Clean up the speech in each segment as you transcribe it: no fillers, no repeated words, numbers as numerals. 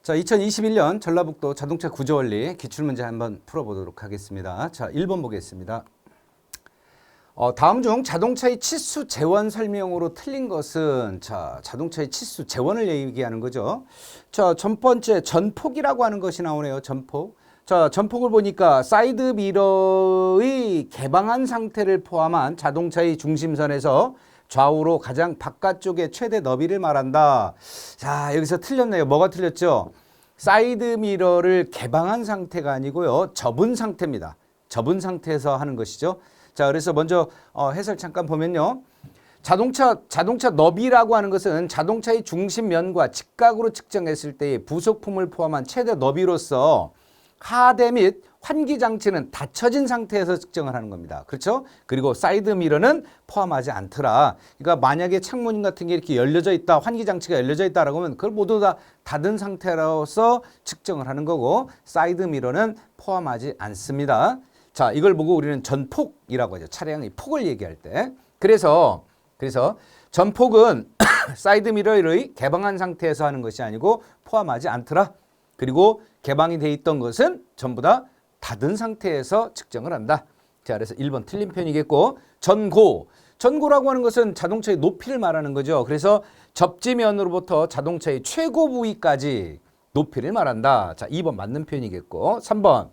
자, 2021년 전라북도 자동차 구조원리 기출문제 한번 풀어보도록 하겠습니다. 자, 1번 보겠습니다. 다음 중 자동차의 치수 재원 설명으로 틀린 것은, 자, 자동차의 치수 재원을 얘기하는 거죠. 자, 첫 번째 전폭이라고 하는 것이 나오네요. 전폭. 자, 전폭을 보니까 사이드 미러의 개방한 상태를 포함한 자동차의 중심선에서 좌우로 가장 바깥쪽의 최대 너비를 말한다. 자, 여기서 틀렸네요. 뭐가 틀렸죠? 사이드 미러를 개방한 상태가 아니고요. 접은 상태입니다. 접은 상태에서 하는 것이죠. 자, 그래서 먼저 해설 잠깐 보면요. 자동차 너비라고 하는 것은 자동차의 중심면과 직각으로 측정했을 때의 부속품을 포함한 최대 너비로서 하대 및 환기 장치는 닫혀진 상태에서 측정을 하는 겁니다. 그렇죠? 그리고 사이드 미러는 포함하지 않더라. 그러니까 만약에 창문 같은 게 이렇게 열려져 있다, 환기 장치가 열려져 있다라고 하면 그걸 모두 다 닫은 상태로서 측정을 하는 거고, 사이드 미러는 포함하지 않습니다. 자, 이걸 보고 우리는 전폭이라고 하죠. 차량의 폭을 얘기할 때. 그래서 전폭은 사이드 미러의 개방한 상태에서 하는 것이 아니고 포함하지 않더라. 그리고 개방이 돼 있던 것은 전부 다 닫은 상태에서 측정을 한다. 자, 그래서 1번 틀린 편이겠고, 전고라고 하는 것은 자동차의 높이를 말하는 거죠. 그래서 접지면으로부터 자동차의 최고 부위까지 높이를 말한다. 자, 2번 맞는 편이겠고, 3번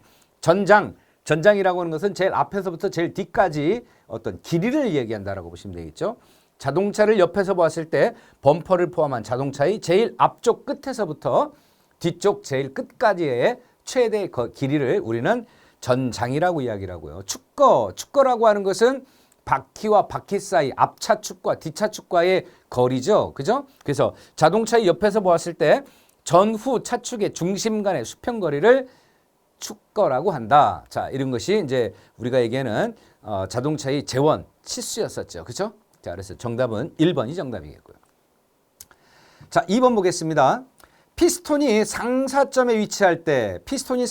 전장이라고 하는 것은 제일 앞에서부터 제일 뒤까지 어떤 길이를 얘기한다라고 보시면 되겠죠. 자동차를 옆에서 봤을 때 범퍼를 포함한 자동차의 제일 앞쪽 끝에서부터 뒤쪽 제일 끝까지의 최대 길이를 우리는 전장이라고 이야기를 하고요. 축거라고 하는 것은 바퀴와 바퀴 사이 앞차 축과 뒤차 축과의 거리죠. 그죠? 그래서 자동차의 옆에서 보았을 때 전후 차축의 중심 간의 수평 거리를 축거라고 한다. 자, 이런 것이 이제 우리가 얘기하는 자동차의 재원 치수였었죠. 그죠? 자, 그래서 정답은 1번이 정답이겠고요. 자, 2번 보겠습니다. 피스톤이 상사점에 위치할 때 피스톤이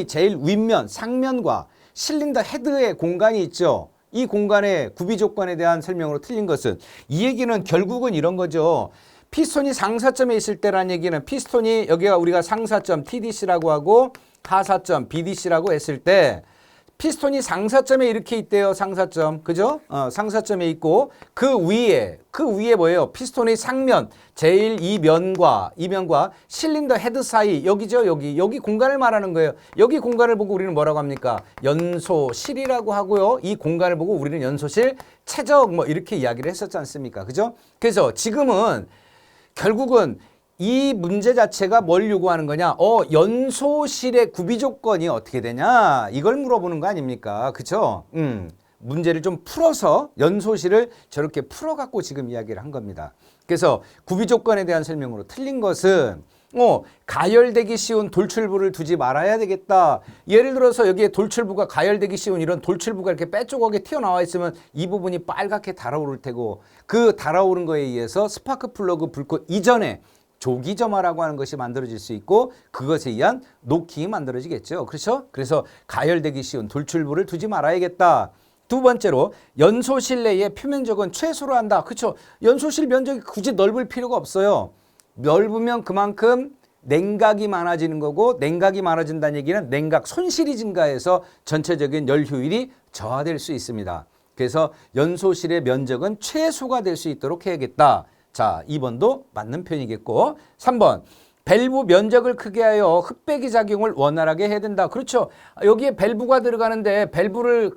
제일 윗면, 상면과 실린더 헤드의 공간이 있죠. 이 공간의 구비 조건에 대한 설명으로 틀린 것은, 이 얘기는 결국은 이런 거죠. 피스톤이 상사점에 있을 때라는 얘기는 피스톤이 여기가 우리가 상사점 TDC라고 하고 하사점 BDC라고 했을 때 피스톤이 상사점에 이렇게 있대요. 상사점. 그죠? 상사점에 있고 그 위에 뭐예요? 피스톤의 상면, 제일 이 면과 실린더 헤드 사이, 여기죠. 여기 공간을 말하는 거예요. 여기 공간을 보고 우리는 뭐라고 합니까? 연소실이라고 하고요. 이 공간을 보고 우리는 연소실, 최적 뭐 이렇게 이야기를 했었지 않습니까? 그죠? 그래서 지금은 결국은 이 문제 자체가 뭘 요구하는 거냐? 연소실의 구비 조건이 어떻게 되냐? 이걸 물어보는 거 아닙니까? 그쵸? 문제를 좀 풀어서 연소실을 저렇게 풀어갖고 지금 이야기를 한 겁니다. 그래서 구비 조건에 대한 설명으로 틀린 것은 가열되기 쉬운 돌출부를 두지 말아야 되겠다. 예를 들어서 여기에 돌출부가 가열되기 쉬운 이런 돌출부가 이렇게 빼쪽하게 튀어나와 있으면 이 부분이 빨갛게 달아오를 테고, 그 달아오른 거에 의해서 스파크 플러그 불꽃 이전에 조기점화라고 하는 것이 만들어질 수 있고, 그것에 의한 노킹이 만들어지겠죠. 그렇죠? 그래서 가열되기 쉬운 돌출부를 두지 말아야겠다. 두 번째로 연소실 내의 표면적은 최소로 한다. 그렇죠? 연소실 면적이 굳이 넓을 필요가 없어요. 넓으면 그만큼 냉각이 많아지는 거고, 냉각이 많아진다는 얘기는 냉각 손실이 증가해서 전체적인 열 효율이 저하될 수 있습니다. 그래서 연소실의 면적은 최소가 될 수 있도록 해야겠다. 자, 2번도 맞는 편이겠고, 3번 밸브 면적을 크게 하여 흡배기 작용을 원활하게 해야 된다. 그렇죠. 여기에 밸브가 들어가는데 밸브를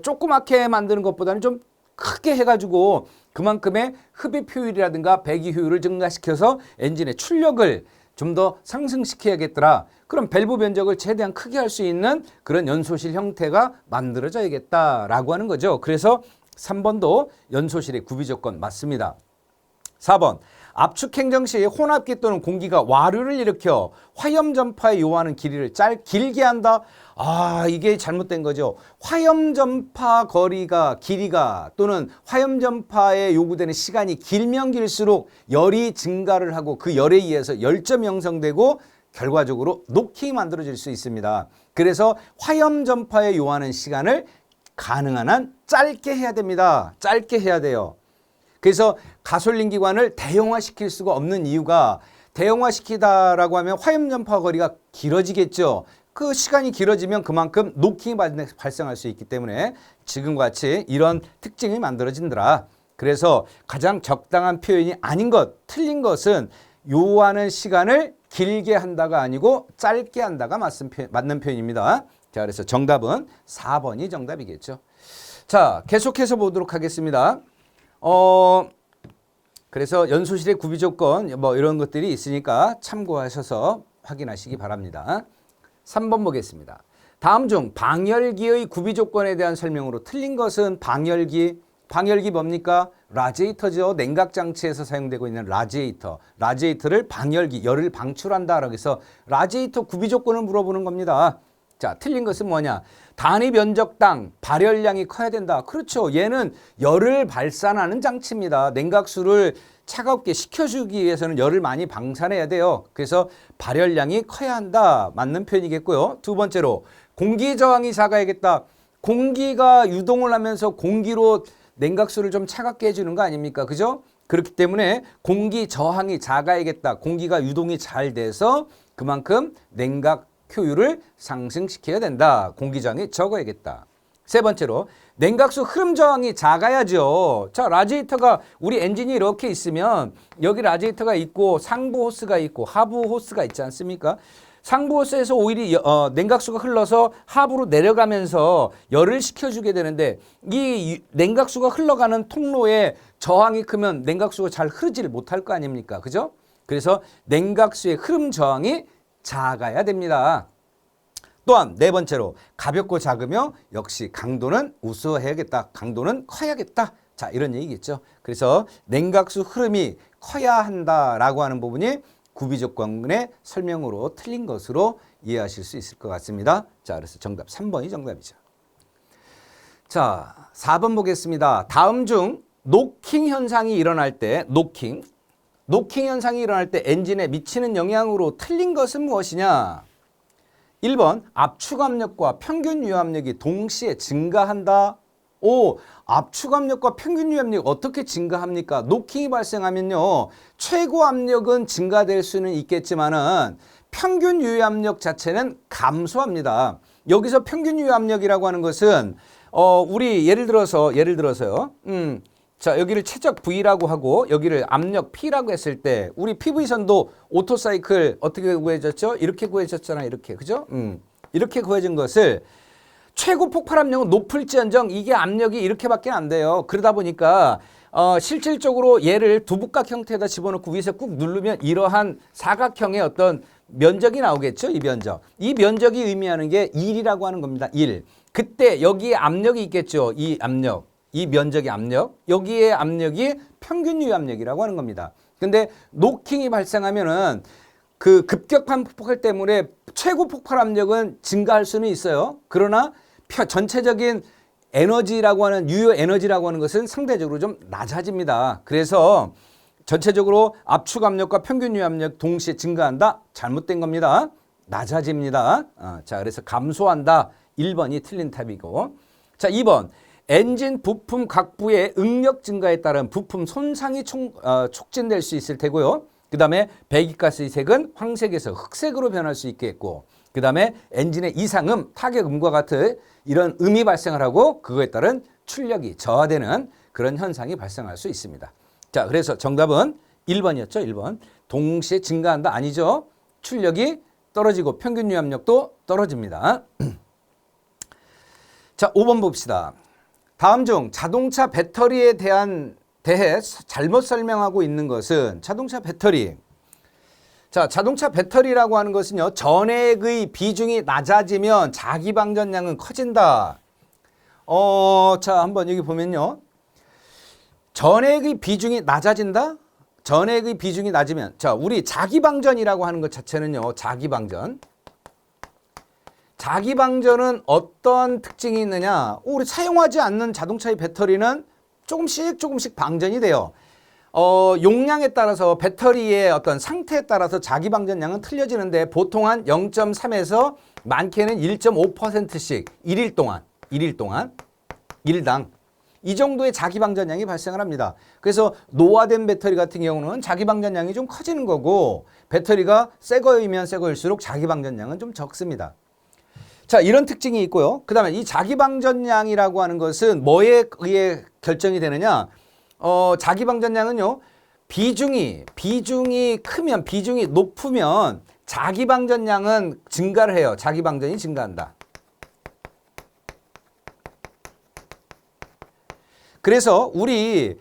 조그맣게 만드는 것보다는 좀 크게 해가지고 그만큼의 흡입 효율이라든가 배기 효율을 증가시켜서 엔진의 출력을 좀 더 상승시켜야겠더라. 그럼 밸브 면적을 최대한 크게 할 수 있는 그런 연소실 형태가 만들어져야겠다라고 하는 거죠. 그래서 3번도 연소실의 구비 조건 맞습니다. 4번 압축 행정 시 혼합기 또는 공기가 와류를 일으켜 화염 전파에 요하는 길이를 길게 한다. 이게 잘못된 거죠. 화염 전파 길이가 또는 화염 전파에 요구되는 시간이 길면 길수록 열이 증가를 하고 그 열에 의해서 열점이 형성되고 결과적으로 노킹이 만들어질 수 있습니다. 그래서 화염 전파에 요하는 시간을 가능한 한 짧게 해야 됩니다. 짧게 해야 돼요. 그래서 가솔린 기관을 대형화시킬 수가 없는 이유가 대형화시키다라고 하면 화염연파 거리가 길어지겠죠. 그 시간이 길어지면 그만큼 노킹이 발생할 수 있기 때문에 지금과 같이 이런 특징이 만들어진더라. 그래서 가장 적당한 표현이 아닌 것, 틀린 것은 요하는 시간을 길게 한다가 아니고 짧게 한다가 맞는 표현입니다. 자, 그래서 정답은 4번이 정답이겠죠. 자, 계속해서 보도록 하겠습니다. 그래서 연소실의 구비조건 뭐 이런 것들이 있으니까 참고하셔서 확인하시기 바랍니다. 3번 보겠습니다. 다음 중 방열기의 구비조건에 대한 설명으로 틀린 것은 방열기 뭡니까? 라지에이터죠. 냉각장치에서 사용되고 있는 라지에이터. 라지에이터를 방열기, 열을 방출한다라고 해서 라지에이터 구비조건을 물어보는 겁니다. 자, 틀린 것은 뭐냐? 단위 면적당 발열량이 커야 된다. 그렇죠. 얘는 열을 발산하는 장치입니다. 냉각수를 차갑게 식혀주기 위해서는 열을 많이 방산해야 돼요. 그래서 발열량이 커야 한다. 맞는 표현이겠고요. 두 번째로 공기 저항이 작아야겠다. 공기가 유동을 하면서 공기로 냉각수를 좀 차갑게 해주는 거 아닙니까? 그죠? 그렇기 때문에 공기 저항이 작아야겠다. 공기가 유동이 잘 돼서 그만큼 냉각 효율을 상승시켜야 된다. 공기 저항이 적어야겠다. 세 번째로 냉각수 흐름 저항이 작아야죠. 자, 라지에이터가 우리 엔진이 이렇게 있으면 여기 라지에이터가 있고 상부 호스가 있고 하부 호스가 있지 않습니까? 상부 호스에서 오일이 냉각수가 흘러서 하부로 내려가면서 열을 식혀주게 되는데 이 냉각수가 흘러가는 통로에 저항이 크면 냉각수가 잘 흐르지를 못할 거 아닙니까? 그죠? 그래서 냉각수의 흐름 저항이 작아야 됩니다. 또한 네 번째로 가볍고 작으며 역시 강도는 우수해야겠다. 강도는 커야겠다. 자, 이런 얘기겠죠. 그래서 냉각수 흐름이 커야 한다라고 하는 부분이 구비조건의 설명으로 틀린 것으로 이해하실 수 있을 것 같습니다. 자, 그래서 정답 3번이 정답이죠. 자, 4번 보겠습니다. 다음 중 노킹 현상이 일어날 때 노킹 현상이 일어날 때 엔진에 미치는 영향으로 틀린 것은 무엇이냐? 1번 압축압력과 평균 유압력이 동시에 증가한다. 압축압력과 평균 유압력이 어떻게 증가합니까? 노킹이 발생하면요. 최고 압력은 증가될 수는 있겠지만은 평균 유압력 자체는 감소합니다. 여기서 평균 유압력이라고 하는 것은 우리 예를 들어서요. 자, 여기를 최적 V라고 하고 여기를 압력 P라고 했을 때 우리 PV선도 오토사이클 어떻게 구해졌죠? 이렇게 구해졌잖아요. 이렇게. 그죠? 이렇게 구해진 것을 최고 폭발 압력은 높을지언정 이게 압력이 이렇게밖에 안 돼요. 그러다 보니까 실질적으로 얘를 두부각 형태에다 집어넣고 위에서 꾹 누르면 이러한 사각형의 어떤 면적이 나오겠죠. 이 면적. 이 면적이 의미하는 게 1이라고 하는 겁니다. 1. 그때 여기에 압력이 있겠죠. 이 압력. 이 면적의 압력, 여기에 압력이 평균 유압력이라고 하는 겁니다. 근데 노킹이 발생하면은 그 급격한 폭발 때문에 최고 폭발 압력은 증가할 수는 있어요. 그러나 전체적인 에너지라고 하는 유효 에너지라고 하는 것은 상대적으로 좀 낮아집니다. 그래서 전체적으로 압축 압력과 평균 유압력 동시에 증가한다? 잘못된 겁니다. 낮아집니다. 자, 그래서 감소한다. 1번이 틀린 답이고. 자, 2번. 엔진 부품 각 부의 응력 증가에 따른 부품 손상이 촉진될 수 있을 테고요. 그 다음에 배기가스의 색은 황색에서 흑색으로 변할 수 있겠고, 그 다음에 엔진의 이상음, 타격음과 같은 이런 음이 발생을 하고 그거에 따른 출력이 저하되는 그런 현상이 발생할 수 있습니다. 자, 그래서 정답은 1번이었죠. 1번. 동시에 증가한다. 아니죠. 출력이 떨어지고 평균 유압력도 떨어집니다. 자, 5번 봅시다. 다음 중 자동차 배터리에 대해 잘못 설명하고 있는 것은 자동차 배터리. 자, 자동차 배터리라고 하는 것은요. 전액의 비중이 낮아지면 자기방전량은 커진다. 자, 한번 여기 보면요. 전액의 비중이 낮아진다? 전액의 비중이 낮으면 자, 우리 자기방전이라고 하는 것 자체는요. 자기방전은 어떤 특징이 있느냐? 우리 사용하지 않는 자동차의 배터리는 조금씩 방전이 돼요. 용량에 따라서 배터리의 어떤 상태에 따라서 자기방전량은 틀려지는데 보통 한 0.3에서 많게는 1.5%씩 일일 동안 일당 이 정도의 자기방전량이 발생을 합니다. 그래서 노화된 배터리 같은 경우는 자기방전량이 좀 커지는 거고 배터리가 새 거이면 새 거일수록 자기방전량은 좀 적습니다. 자, 이런 특징이 있고요. 그 다음에 이 자기방전량이라고 하는 것은 뭐에 의해 결정이 되느냐? 자기방전량은요. 비중이 크면, 비중이 높으면 자기방전량은 증가를 해요. 자기방전이 증가한다. 그래서 우리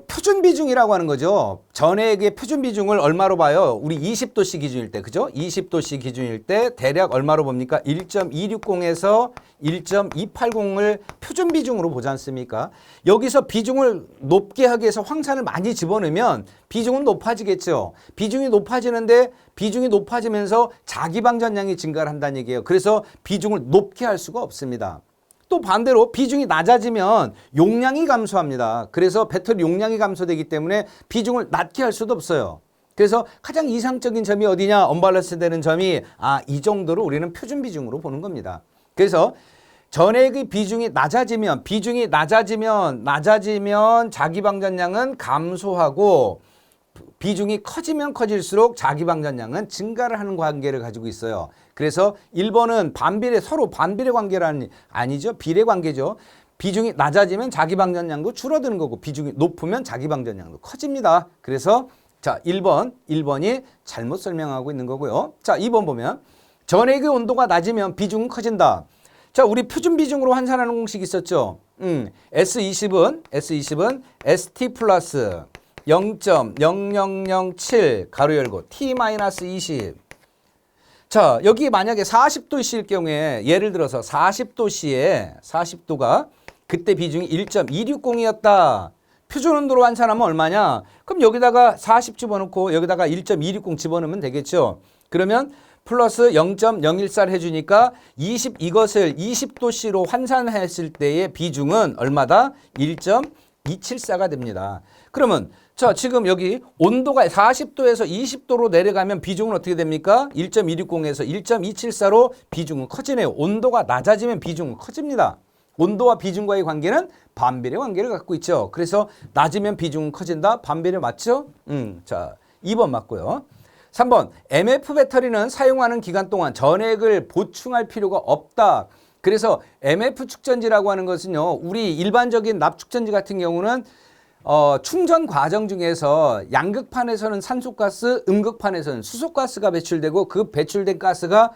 표준 비중이라고 하는 거죠. 전액의 표준 비중을 얼마로 봐요? 우리 20도씨 기준일 때, 그죠? 20도씨 기준일 때 대략 얼마로 봅니까? 1.260에서 1.280을 표준 비중으로 보지 않습니까? 여기서 비중을 높게 하기 위해서 황산을 많이 집어넣으면 비중은 높아지겠죠. 비중이 높아지는데 비중이 높아지면서 자기방전량이 증가를 한다는 얘기예요. 그래서 비중을 높게 할 수가 없습니다. 또 반대로 비중이 낮아지면 용량이 감소합니다. 그래서 배터리 용량이 감소되기 때문에 비중을 낮게 할 수도 없어요. 그래서 가장 이상적인 점이 어디냐? 언밸런스 되는 점이 이 정도로 우리는 표준 비중으로 보는 겁니다. 그래서 전액의 비중이 낮아지면 자기방전량은 감소하고 비중이 커지면 커질수록 자기방전량은 증가를 하는 관계를 가지고 있어요. 그래서 1번은 서로 반비례 관계라는 아니죠. 비례 관계죠. 비중이 낮아지면 자기방전량도 줄어드는 거고 비중이 높으면 자기방전량도 커집니다. 그래서 자, 1번이 잘못 설명하고 있는 거고요. 자, 2번 보면 전액의 온도가 낮으면 비중은 커진다. 자, 우리 표준 비중으로 환산하는 공식 있었죠. S20은 ST 플러스 0.0007 가로 열고 T-20. 자, 여기 만약에 40도씨일 경우에 예를 들어서 40도가 그때 비중이 1.260이었다. 표준 온도로 환산하면 얼마냐? 그럼 여기다가 40 집어넣고 여기다가 1.260 집어넣으면 되겠죠. 그러면 플러스 0.014를 해주니까 이것을 20도씨로 환산했을 때의 비중은 얼마다? 1.274가 됩니다. 그러면 자, 지금 여기 온도가 40도에서 20도로 내려가면 비중은 어떻게 됩니까? 1.260에서 1.274로 비중은 커지네요. 온도가 낮아지면 비중은 커집니다. 온도와 비중과의 관계는 반비례 관계를 갖고 있죠. 그래서 낮으면 비중은 커진다. 반비례 맞죠? 자, 2번 맞고요. 3번, MF 배터리는 사용하는 기간 동안 전액을 보충할 필요가 없다. 그래서 MF 축전지라고 하는 것은요, 우리 일반적인 납축전지 같은 경우는 충전 과정 중에서 양극판에서는 산소가스, 음극판에서는 수소가스가 배출되고 그 배출된 가스가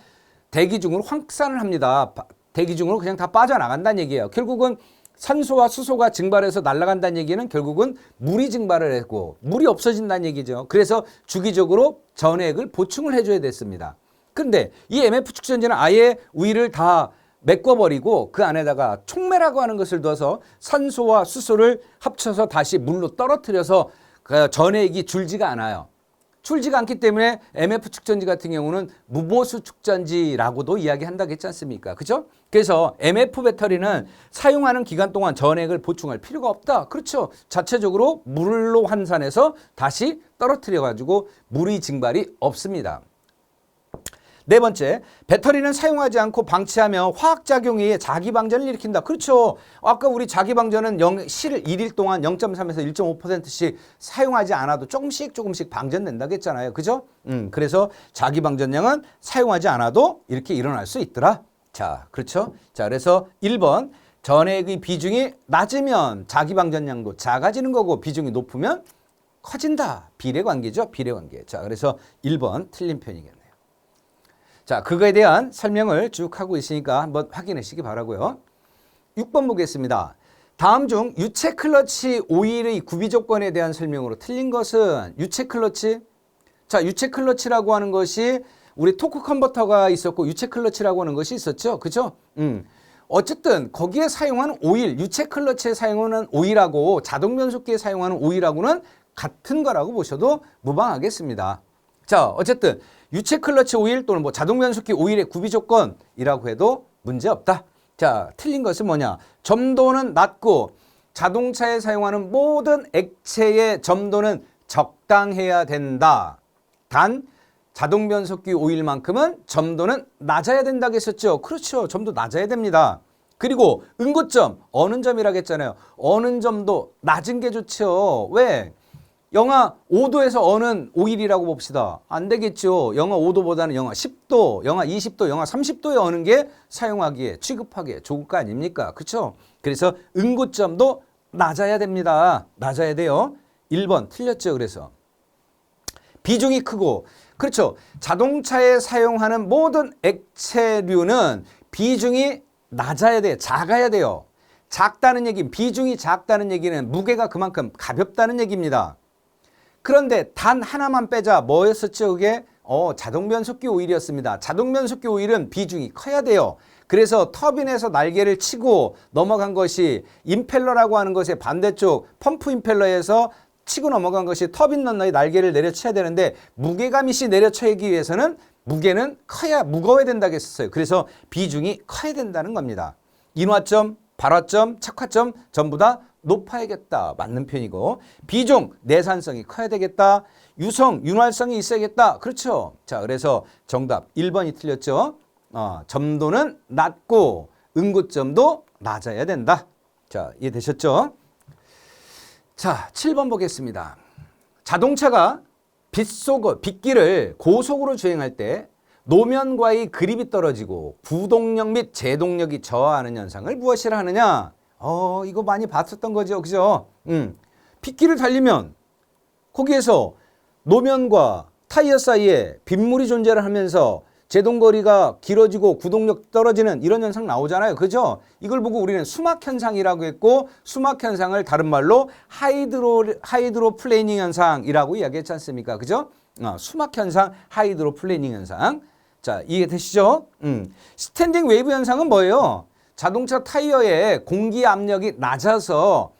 대기 중으로 확산을 합니다. 대기 중으로 그냥 다 빠져나간다는 얘기예요. 결국은 산소와 수소가 증발해서 날아간다는 얘기는 결국은 물이 증발을 했고 물이 없어진다는 얘기죠. 그래서 주기적으로 전액을 보충을 해줘야 됐습니다. 그런데 이 MF 축전지는 아예 우위를 다 메꿔버리고 그 안에다가 촉매라고 하는 것을 넣어서 산소와 수소를 합쳐서 다시 물로 떨어뜨려서 그 전액이 줄지가 않아요. 줄지가 않기 때문에 MF 축전지 같은 경우는 무보수 축전지라고도 이야기한다고 했지 않습니까? 그죠? 그래서 MF 배터리는 사용하는 기간 동안 전액을 보충할 필요가 없다. 그렇죠? 자체적으로 물로 환산해서 다시 떨어뜨려가지고 물의 증발이 없습니다. 네 번째, 배터리는 사용하지 않고 방치하면 화학작용에 의해 자기방전을 일으킨다. 그렇죠. 아까 우리 자기방전은 실 1일 동안 0.3에서 1.5%씩 사용하지 않아도 조금씩 방전된다고 했잖아요. 그죠? 그래서 자기방전량은 사용하지 않아도 이렇게 일어날 수 있더라. 자, 그렇죠. 자, 그래서 1번, 전액의 비중이 낮으면 자기방전량도 작아지는 거고 비중이 높으면 커진다. 비례관계죠. 비례관계. 자, 그래서 1번 틀린 편이겠네요. 자, 그거에 대한 설명을 쭉 하고 있으니까 한번 확인하시기 바라고요. 6번 보겠습니다. 다음 중 유체 클러치 오일의 구비 조건에 대한 설명으로 틀린 것은 유체 클러치. 자, 유체 클러치라고 하는 것이 우리 토크 컨버터가 있었고 유체 클러치라고 하는 것이 있었죠. 그죠? 어쨌든 거기에 사용하는 오일, 유체 클러치에 사용하는 오일하고 자동 변속기에 사용하는 오일하고는 같은 거라고 보셔도 무방하겠습니다. 자, 어쨌든 유체 클러치 오일 또는 뭐 자동 변속기 오일의 구비 조건이라고 해도 문제 없다. 자, 틀린 것은 뭐냐? 점도는 낮고 자동차에 사용하는 모든 액체의 점도는 적당해야 된다. 단 자동 변속기 오일만큼은 점도는 낮아야 된다고 했었죠. 그렇죠. 점도 낮아야 됩니다. 그리고 응고점, 어는 점이라고 했잖아요. 어는 점도 낮은 게 좋죠. 왜? 영하 5도에서 어는 오일이라고 봅시다. 안 되겠죠. 영하 5도보다는 영하 10도, 영하 20도, 영하 30도에 어는 게 사용하기에 취급하기에 좋을 거 아닙니까? 그렇죠? 그래서 응고점도 낮아야 됩니다. 낮아야 돼요. 1번 틀렸죠. 그래서 비중이 크고 그렇죠. 자동차에 사용하는 모든 액체류는 비중이 낮아야 돼요. 작아야 돼요. 작다는 얘기는 비중이 작다는 얘기는 무게가 그만큼 가볍다는 얘기입니다. 그런데 단 하나만 빼자. 뭐였었죠? 그게 자동변속기 오일이었습니다. 자동변속기 오일은 비중이 커야 돼요. 그래서 터빈에서 날개를 치고 넘어간 것이 임펠러라고 하는 것의 반대쪽 펌프 임펠러에서 치고 넘어간 것이 터빈 런너의 날개를 내려쳐야 되는데 무게감이 씨 내려쳐기 위해서는 무게는 커야 무거워야 된다고 했었어요. 그래서 비중이 커야 된다는 겁니다. 인화점, 발화점, 착화점 전부 다 높아야겠다. 맞는 표현이고 비중, 내산성이 커야 되겠다. 유성, 윤활성이 있어야겠다. 그렇죠. 자, 그래서 정답 1번이 틀렸죠. 점도는 낮고 응고점도 낮아야 된다. 자, 이해되셨죠? 자, 7번 보겠습니다. 자동차가 빗길을 고속으로 주행할 때 노면과의 그립이 떨어지고 구동력 및 제동력이 저하하는 현상을 무엇이라 하느냐? 이거 많이 봤었던 거죠. 그죠? 빗길을 달리면 거기에서 노면과 타이어 사이에 빗물이 존재를 하면서 제동거리가 길어지고 구동력 떨어지는 이런 현상 나오잖아요. 그죠? 이걸 보고 우리는 수막 현상이라고 했고 수막 현상을 다른 말로 하이드로 플레이닝 현상이라고 이야기했지 않습니까? 그죠? 수막 현상, 하이드로 플레이닝 현상. 자, 이해되시죠? 스탠딩 웨이브 현상은 뭐예요? 자동차 타이어의 공기 압력이 낮아서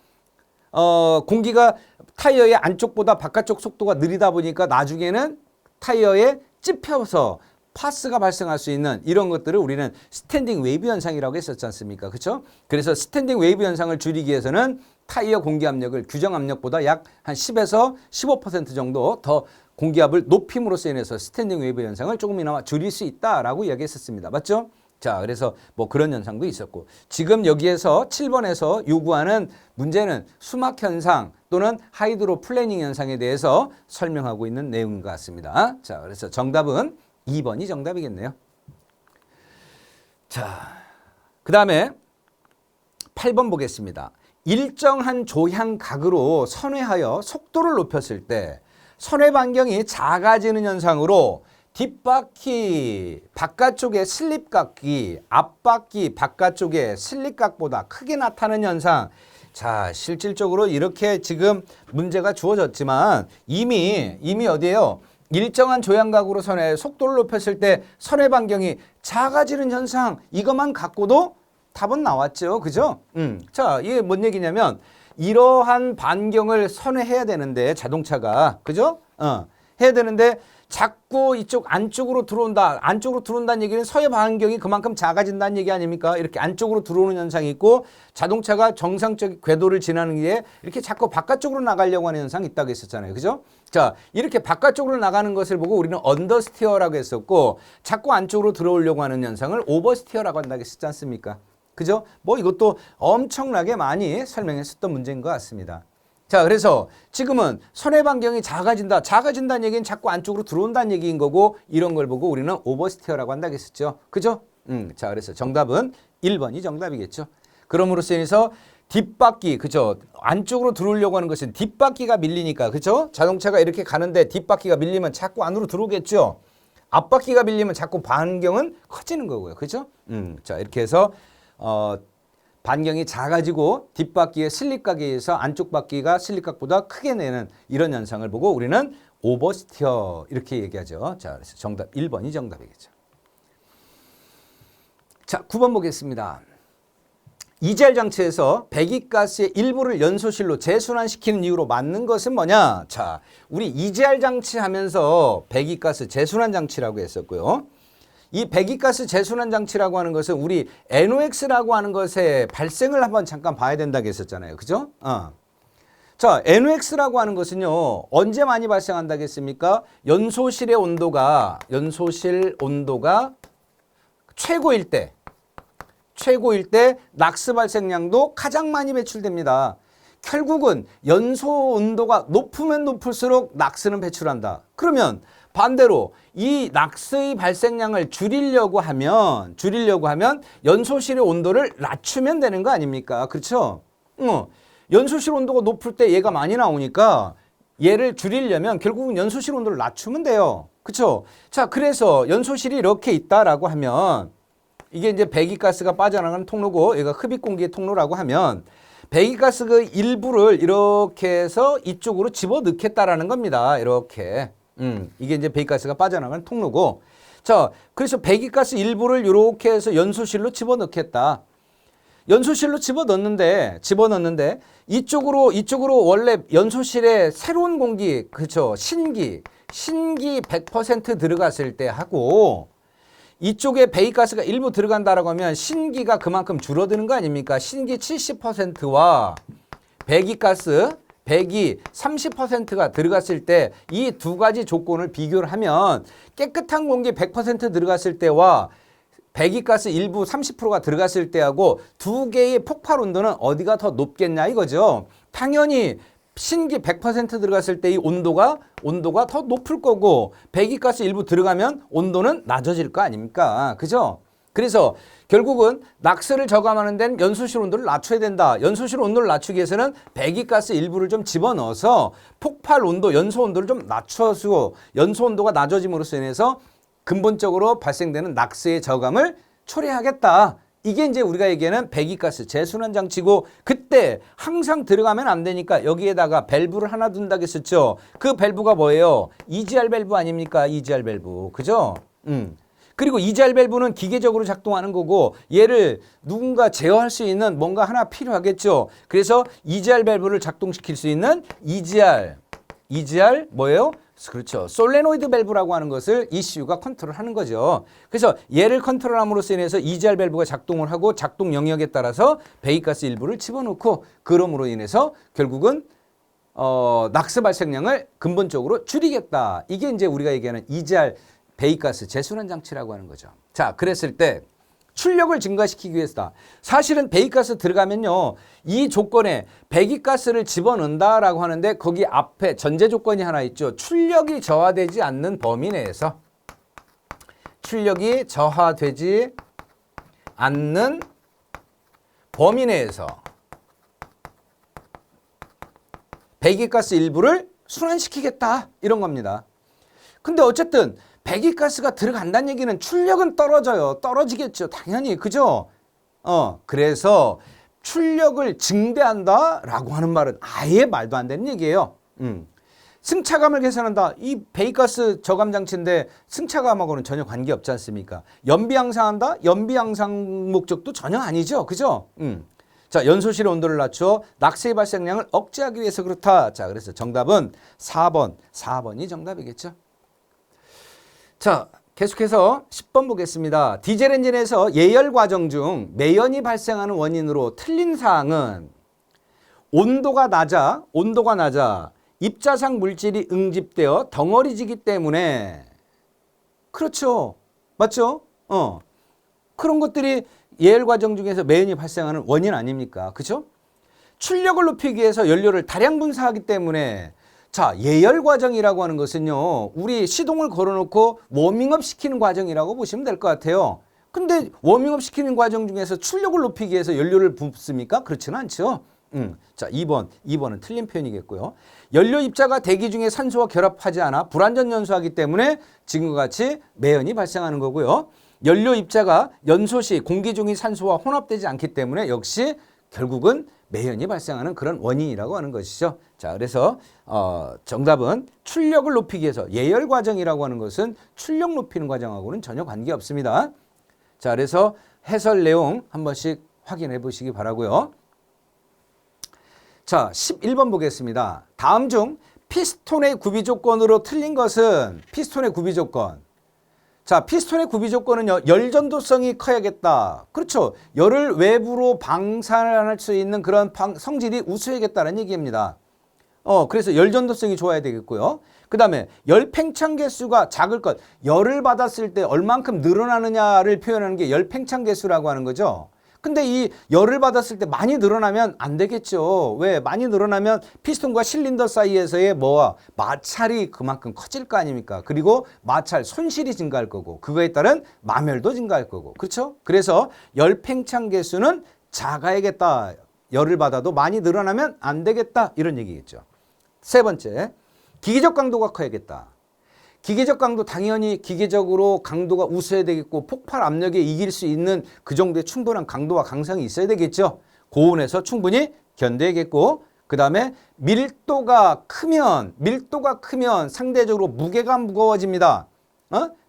공기가 타이어의 안쪽보다 바깥쪽 속도가 느리다 보니까 나중에는 타이어에 찝혀서 파스가 발생할 수 있는 이런 것들을 우리는 스탠딩 웨이브 현상이라고 했었지 않습니까? 그렇죠? 그래서 스탠딩 웨이브 현상을 줄이기 위해서는 타이어 공기 압력을 규정 압력보다 약 한 10에서 15% 정도 더 공기압을 높임으로써 인해서 스탠딩 웨이브 현상을 조금이나마 줄일 수 있다라고 이야기했었습니다. 맞죠? 자, 그래서 뭐 그런 현상도 있었고 지금 여기에서 7번에서 요구하는 문제는 수막 현상 또는 하이드로 플래닝 현상에 대해서 설명하고 있는 내용인 것 같습니다. 자, 그래서 정답은 2번이 정답이겠네요. 자, 그 다음에 8번 보겠습니다. 일정한 조향각으로 선회하여 속도를 높였을 때 선회 반경이 작아지는 현상으로 뒷바퀴 바깥쪽의 슬립각이 앞바퀴 바깥쪽의 슬립각보다 크게 나타나는 현상. 자, 실질적으로 이렇게 지금 문제가 주어졌지만 이미 어디에요? 일정한 조향각으로 속도를 높였을 때 선회 반경이 작아지는 현상 이것만 갖고도 답은 나왔죠. 그죠? 자, 이게 뭔 얘기냐면 이러한 반경을 선회해야 되는데 자동차가 그죠? 해야 되는데 자꾸 이쪽 안쪽으로 들어온다. 안쪽으로 들어온다는 얘기는 서해 반경이 그만큼 작아진다는 얘기 아닙니까? 이렇게 안쪽으로 들어오는 현상이 있고 자동차가 정상적 궤도를 지나는 게 이렇게 자꾸 바깥쪽으로 나가려고 하는 현상이 있다고 했었잖아요. 그죠? 자, 이렇게 바깥쪽으로 나가는 것을 보고 우리는 언더스티어라고 했었고 자꾸 안쪽으로 들어오려고 하는 현상을 오버스티어라고 한다고 했었지 않습니까? 그죠? 뭐 이것도 엄청나게 많이 설명했었던 문제인 것 같습니다. 자, 그래서 지금은 선회 반경이 작아진다. 작아진다는 얘기는 자꾸 안쪽으로 들어온다는 얘기인 거고 이런 걸 보고 우리는 오버스티어라고 한다고 했었죠. 그죠? 자, 그래서 정답은 1번이 정답이겠죠. 그럼으로써 인해서 뒷바퀴, 그죠? 안쪽으로 들어오려고 하는 것은 뒷바퀴가 밀리니까, 그죠? 자동차가 이렇게 가는데 뒷바퀴가 밀리면 자꾸 안으로 들어오겠죠. 앞바퀴가 밀리면 자꾸 반경은 커지는 거고요. 그죠? 자, 이렇게 해서 반경이 작아지고 뒷바퀴의 슬립각에 의해서 안쪽 바퀴가 슬립각보다 크게 내는 이런 현상을 보고 우리는 오버스티어 이렇게 얘기하죠. 자, 그래서 정답 1번이 정답이겠죠. 자, 9번 보겠습니다. EGR 장치에서 배기가스의 일부를 연소실로 재순환시키는 이유로 맞는 것은 뭐냐? 자, 우리 EGR 장치 하면서 배기가스 재순환 장치라고 했었고요. 이 배기가스 재순환 장치라고 하는 것은 우리 NOx라고 하는 것의 발생을 한번 잠깐 봐야 된다고 했었잖아요. 그죠? 자, NOx라고 하는 것은요. 언제 많이 발생한다고 했습니까? 연소실 온도가 최고일 때 최고일 때 낙스 발생량도 가장 많이 배출됩니다. 결국은 연소 온도가 높으면 높을수록 낙스는 배출한다. 그러면 반대로 이 낙스의 발생량을 줄이려고 하면 연소실의 온도를 낮추면 되는 거 아닙니까? 그렇죠? 연소실 온도가 높을 때 얘가 많이 나오니까 얘를 줄이려면 결국은 연소실 온도를 낮추면 돼요. 그렇죠? 자, 그래서 연소실이 이렇게 있다라고 하면 이게 이제 배기가스가 빠져나가는 통로고 얘가 흡입공기의 통로라고 하면 배기가스 그 일부를 이렇게 해서 이쪽으로 집어넣겠다라는 겁니다. 이렇게. 이게 이제 배기가스가 빠져나가는 통로고. 자, 그래서 배기가스 일부를 이렇게 해서 연소실로 집어넣겠다. 연소실로 집어넣는데 이쪽으로 원래 연소실에 새로운 공기, 그렇죠? 신기 100% 들어갔을 때 하고 이쪽에 배기가스가 일부 들어간다라고 하면 신기가 그만큼 줄어드는 거 아닙니까? 신기 70%와 배기 30%가 들어갔을 때 이 두 가지 조건을 비교를 하면 깨끗한 공기 100% 들어갔을 때와 배기가스 일부 30%가 들어갔을 때하고 두 개의 폭발 온도는 어디가 더 높겠냐 이거죠. 당연히 신기 100% 들어갔을 때 이 온도가 더 높을 거고 배기가스 일부 들어가면 온도는 낮아질 거 아닙니까? 그죠? 그래서 결국은 낙스를 저감하는 데는 연소실 온도를 낮춰야 된다. 연소실 온도를 낮추기 위해서는 배기가스 일부를 좀 집어넣어서 폭발 온도, 연소 온도를 좀 낮춰주고 연소 온도가 낮아짐으로써 인해서 근본적으로 발생되는 낙스의 저감을 초래하겠다. 이게 이제 우리가 얘기하는 배기가스 재순환 장치고 그때 항상 들어가면 안 되니까 여기에다가 밸브를 하나 둔다고 했었죠. 그 밸브가 뭐예요? EGR 밸브 아닙니까? EGR 밸브. 그죠? 그리고 EGR 밸브는 기계적으로 작동하는 거고 얘를 누군가 제어할 수 있는 뭔가 하나 필요하겠죠. 그래서 EGR 밸브를 작동시킬 수 있는 EGR 뭐예요? 그렇죠. 솔레노이드 밸브라고 하는 것을 ECU가 컨트롤하는 거죠. 그래서 얘를 컨트롤함으로써 인해서 EGR 밸브가 작동을 하고 작동 영역에 따라서 배기가스 일부를 집어넣고 그럼으로 인해서 결국은 낙스 발생량을 근본적으로 줄이겠다. 이게 이제 우리가 얘기하는 EGR 배기가스 재순환 장치라고 하는 거죠. 자, 그랬을 때 출력을 증가시키기 위해서다. 사실은 배기가스 들어가면요. 이 조건에 배기가스를 집어넣는다라고 하는데 거기 앞에 전제 조건이 하나 있죠. 출력이 저하되지 않는 범위 내에서 출력이 저하되지 않는 범위 내에서 배기가스 일부를 순환시키겠다. 이런 겁니다. 근데 어쨌든 배기가스가 들어간다는 얘기는 출력은 떨어져요. 떨어지겠죠. 당연히. 그죠? 그래서 출력을 증대한다라고 하는 말은 아예 말도 안 되는 얘기예요. 승차감을 계산한다. 이 배기가스 저감 장치인데 승차감하고는 전혀 관계없지 않습니까? 연비 향상한다? 연비 향상 목적도 전혀 아니죠. 그죠? 자, 연소실의 온도를 낮춰 낙스의 발생량을 억제하기 위해서 그렇다. 자, 그래서 정답은 4번이 정답이겠죠. 자, 계속해서 10번 보겠습니다. 디젤 엔진에서 예열 과정 중 매연이 발생하는 원인으로 틀린 사항은 온도가 낮아 입자상 물질이 응집되어 덩어리지기 때문에 그렇죠. 맞죠? 그런 것들이 예열 과정 중에서 매연이 발생하는 원인 아닙니까? 그죠? 출력을 높이기 위해서 연료를 다량 분사하기 때문에 자, 예열 과정이라고 하는 것은요. 우리 시동을 걸어놓고 워밍업 시키는 과정이라고 보시면 될 것 같아요. 근데 워밍업 시키는 과정 중에서 출력을 높이기 위해서 연료를 붓습니까? 그렇지는 않죠. 자, 2번은 틀린 표현이겠고요. 연료 입자가 대기 중에 산소와 결합하지 않아 불완전 연소하기 때문에 지금과 같이 매연이 발생하는 거고요. 연료 입자가 연소 시 공기 중의 산소와 혼합되지 않기 때문에 역시 결국은 매연이 발생하는 그런 원인이라고 하는 것이죠. 자, 그래서 정답은 출력을 높이기 위해서 예열 과정이라고 하는 것은 출력 높이는 과정하고는 전혀 관계없습니다. 자, 그래서 해설 내용 한 번씩 확인해 보시기 바라고요. 자, 11번 보겠습니다. 다음 중 피스톤의 구비 조건으로 틀린 것은 피스톤의 구비 조건. 자, 피스톤의 구비 조건은요. 열전도성이 커야겠다. 그렇죠. 열을 외부로 방산할 수 있는 그런 성질이 우수해야겠다는 얘기입니다. 그래서 열전도성이 좋아야 되겠고요. 그 다음에 열 팽창 개수가 작을 것. 열을 받았을 때 얼만큼 늘어나느냐를 표현하는 게 열 팽창 개수라고 하는 거죠. 근데 이 열을 받았을 때 많이 늘어나면 안 되겠죠. 왜? 많이 늘어나면 피스톤과 실린더 사이에서의 뭐와 마찰이 그만큼 커질 거 아닙니까? 그리고 마찰 손실이 증가할 거고 그거에 따른 마멸도 증가할 거고 그렇죠? 그래서 열 팽창 개수는 작아야겠다. 열을 받아도 많이 늘어나면 안 되겠다. 이런 얘기겠죠. 세 번째, 기계적 강도가 커야겠다. 기계적 강도 당연히 기계적으로 강도가 웃어야 되겠고 폭발 압력에 이길 수 있는 그 정도의 충분한 강도와 강성이 있어야 되겠죠. 고온에서 충분히 견뎌야겠고 그 다음에 밀도가 크면 상대적으로 무게가 무거워집니다.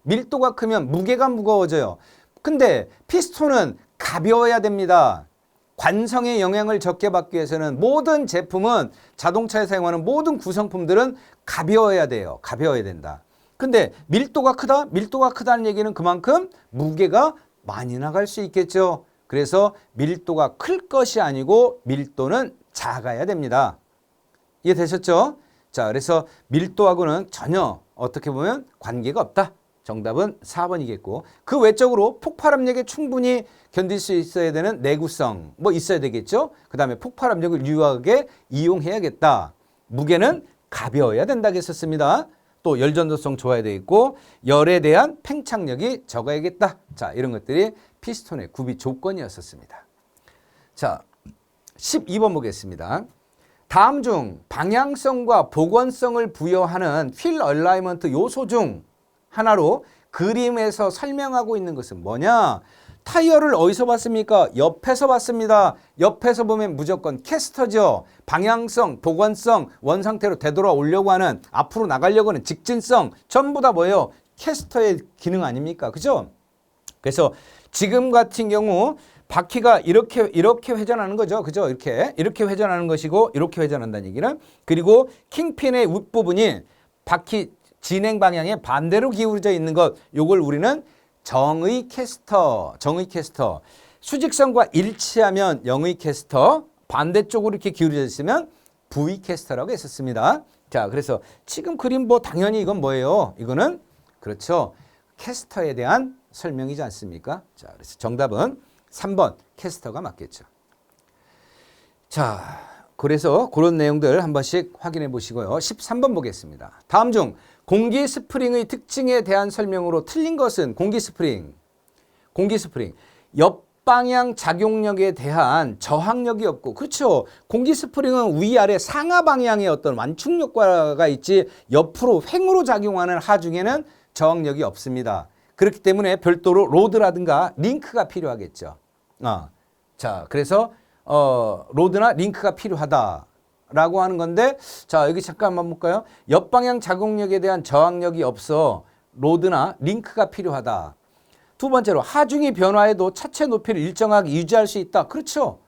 밀도가 크면 무게가 무거워져요. 근데 피스톤은 가벼워야 됩니다. 관성의 영향을 적게 받기 위해서는 모든 제품은 자동차에 사용하는 모든 구성품들은 가벼워야 돼요. 가벼워야 된다. 근데 밀도가 크다? 밀도가 크다는 얘기는 그만큼 무게가 많이 나갈 수 있겠죠. 그래서 밀도가 클 것이 아니고 밀도는 작아야 됩니다. 이해되셨죠? 자, 그래서 밀도하고는 전혀 어떻게 보면 관계가 없다. 정답은 4번이겠고 그 외적으로 폭발 압력에 충분히 견딜 수 있어야 되는 내구성 뭐 있어야 되겠죠. 그 다음에 폭발 압력을 유효하게 이용해야겠다. 무게는 가벼워야 된다고 했었습니다. 또 열전도성 좋아야 되겠고 열에 대한 팽창력이 적어야겠다. 자, 이런 것들이 피스톤의 구비 조건이었었습니다. 자, 12번 보겠습니다. 다음 중 방향성과 복원성을 부여하는 필 얼라이먼트 요소 중 하나로 그림에서 설명하고 있는 것은 뭐냐? 타이어를 어디서 봤습니까? 옆에서 봤습니다. 옆에서 보면 무조건 캐스터죠. 방향성, 복원성, 원상태로 되돌아오려고 하는, 앞으로 나가려고 하는 직진성, 전부 다 뭐예요? 캐스터의 기능 아닙니까? 그죠? 그래서 지금 같은 경우 바퀴가 이렇게 회전하는 거죠. 그죠? 이렇게 회전하는 것이고 이렇게 회전한다는 얘기는. 그리고 킹핀의 윗부분이 바퀴 진행 방향에 반대로 기울어져 있는 것, 요걸 우리는 정의 캐스터. 수직선과 일치하면 영의 캐스터, 반대쪽으로 이렇게 기울어져 있으면 부의 캐스터라고 했었습니다. 자, 그래서 지금 그림 뭐 당연히 이건 뭐예요? 이거는 그렇죠. 캐스터에 대한 설명이지 않습니까? 자, 그래서 정답은 3번 캐스터가 맞겠죠. 자, 그래서 그런 내용들 한 번씩 확인해 보시고요. 13번 보겠습니다. 다음 중 공기 스프링의 특징에 대한 설명으로 틀린 것은 공기 스프링. 옆방향 작용력에 대한 저항력이 없고, 그렇죠. 공기 스프링은 위아래 상하 방향의 어떤 완충 효과가 있지 옆으로 횡으로 작용하는 하중에는 저항력이 없습니다. 그렇기 때문에 별도로 로드라든가 링크가 필요하겠죠. 자, 그래서 로드나 링크가 필요하다라고 하는 건데, 자, 여기 잠깐만 볼까요? 옆방향 작용력에 대한 저항력이 없어 로드나 링크가 필요하다. 두 번째로 하중이 변화해도 차체 높이를 일정하게 유지할 수 있다. 그렇죠.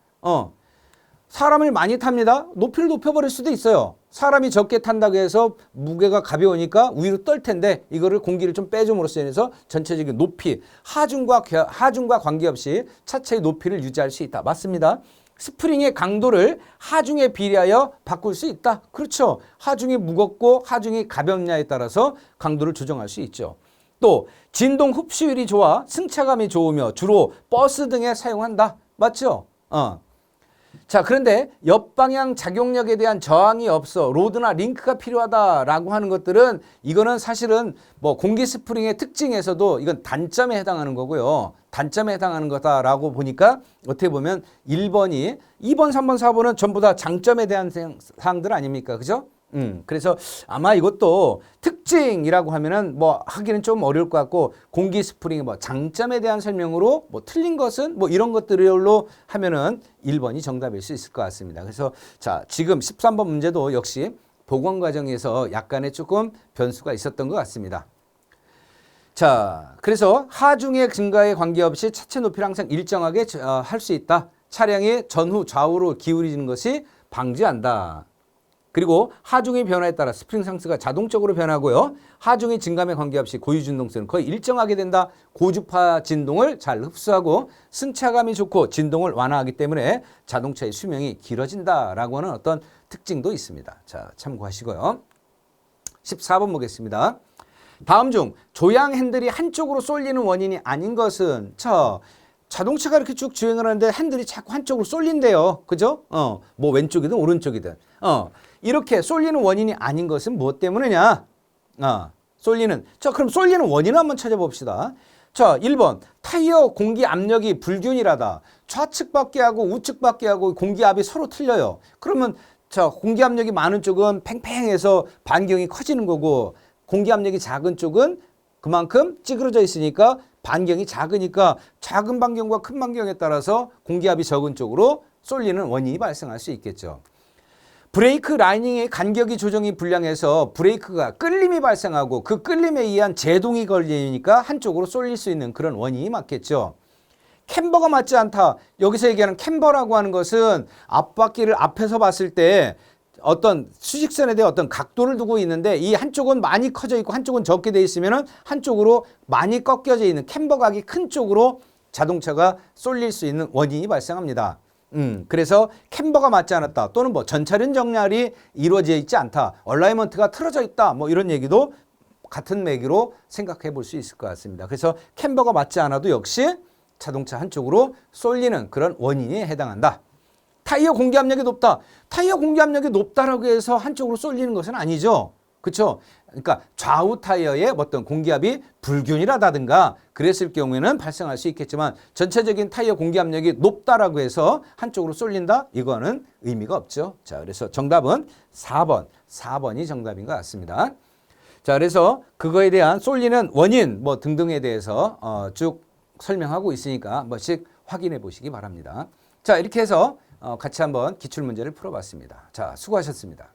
사람을 많이 탑니다. 높이를 높여버릴 수도 있어요. 사람이 적게 탄다고 해서 무게가 가벼우니까 위로 떨 텐데 이거를 공기를 좀 빼줌으로써 인해서 전체적인 높이, 하중과 관계없이 차체의 높이를 유지할 수 있다. 맞습니다. 스프링의 강도를 하중에 비례하여 바꿀 수 있다. 그렇죠. 하중이 무겁고 하중이 가볍냐에 따라서 강도를 조정할 수 있죠. 또 진동 흡수율이 좋아 승차감이 좋으며 주로 버스 등에 사용한다. 맞죠? 자, 그런데 옆방향 작용력에 대한 저항이 없어 로드나 링크가 필요하다라고 하는 것들은 이거는 사실은 뭐 공기 스프링의 특징에서도 이건 단점에 해당하는 거고요. 단점에 해당하는 거다라고 보니까 어떻게 보면 1번이 2번, 3번, 4번은 전부 다 장점에 대한 사항들 아닙니까? 그죠? 그래서 아마 이것도 특징이라고 하면은 뭐 하기는 좀 어려울 것 같고 공기 스프링의 뭐 장점에 대한 설명으로 뭐 틀린 것은 뭐 이런 것들로 하면은 1번이 정답일 수 있을 것 같습니다. 그래서 자, 지금 13번 문제도 역시 복원 과정에서 약간의 조금 변수가 있었던 것 같습니다. 자, 그래서 하중의 증가에 관계없이 차체 높이를 항상 일정하게 할 수 있다. 차량이 전후 좌우로 기울이는 것이 방지한다. 그리고 하중의 변화에 따라 스프링 상수가 자동적으로 변하고요. 하중의 증감에 관계없이 고유 진동성은 거의 일정하게 된다. 고주파 진동을 잘 흡수하고 승차감이 좋고 진동을 완화하기 때문에 자동차의 수명이 길어진다라고 하는 어떤 특징도 있습니다. 자, 참고하시고요. 14번 보겠습니다. 다음 중 조향 핸들이 한쪽으로 쏠리는 원인이 아닌 것은 자동차가 이렇게 쭉 주행을 하는데 핸들이 자꾸 한쪽으로 쏠린대요. 그죠? 뭐 왼쪽이든 오른쪽이든. 이렇게 쏠리는 원인이 아닌 것은 무엇 때문이냐? 그럼 쏠리는 원인을 한번 찾아봅시다. 자, 1번. 타이어 공기 압력이 불균일하다. 좌측 밖에 하고 우측 밖에 하고 공기압이 서로 틀려요. 그러면 자, 공기 압력이 많은 쪽은 팽팽해서 반경이 커지는 거고 공기 압력이 작은 쪽은 그만큼 찌그러져 있으니까 반경이 작으니까 작은 반경과 큰 반경에 따라서 공기압이 적은 쪽으로 쏠리는 원인이 발생할 수 있겠죠. 브레이크 라이닝의 간격이 조정이 불량해서 브레이크가 끌림이 발생하고 그 끌림에 의한 제동이 걸리니까 한쪽으로 쏠릴 수 있는 그런 원인이 맞겠죠. 캠버가 맞지 않다. 여기서 얘기하는 캠버라고 하는 것은 앞바퀴를 앞에서 봤을 때 어떤 수직선에 대해 어떤 각도를 두고 있는데 이 한쪽은 많이 커져 있고 한쪽은 적게 돼 있으면 한쪽으로 많이 꺾여져 있는 캠버각이 큰 쪽으로 자동차가 쏠릴 수 있는 원인이 발생합니다. 그래서 캠버가 맞지 않았다. 또는 뭐 전차륜 정렬이 이루어져 있지 않다. 얼라이먼트가 틀어져 있다. 뭐 이런 얘기도 같은 매기로 생각해 볼 수 있을 것 같습니다. 그래서 캠버가 맞지 않아도 역시 자동차 한쪽으로 쏠리는 그런 원인에 해당한다. 타이어 공기 압력이 높다. 타이어 공기 압력이 높다라고 해서 한쪽으로 쏠리는 것은 아니죠. 그렇죠? 그러니까 좌우 타이어의 어떤 공기압이 불균일하다든가 그랬을 경우에는 발생할 수 있겠지만 전체적인 타이어 공기 압력이 높다라고 해서 한쪽으로 쏠린다? 이거는 의미가 없죠. 자, 그래서 정답은 4번. 4번이 정답인 것 같습니다. 자, 그래서 그거에 대한 쏠리는 원인 뭐 등등에 대해서 쭉 설명하고 있으니까 한 번씩 확인해 보시기 바랍니다. 자, 이렇게 해서 같이 한번 기출문제를 풀어봤습니다. 자, 수고하셨습니다.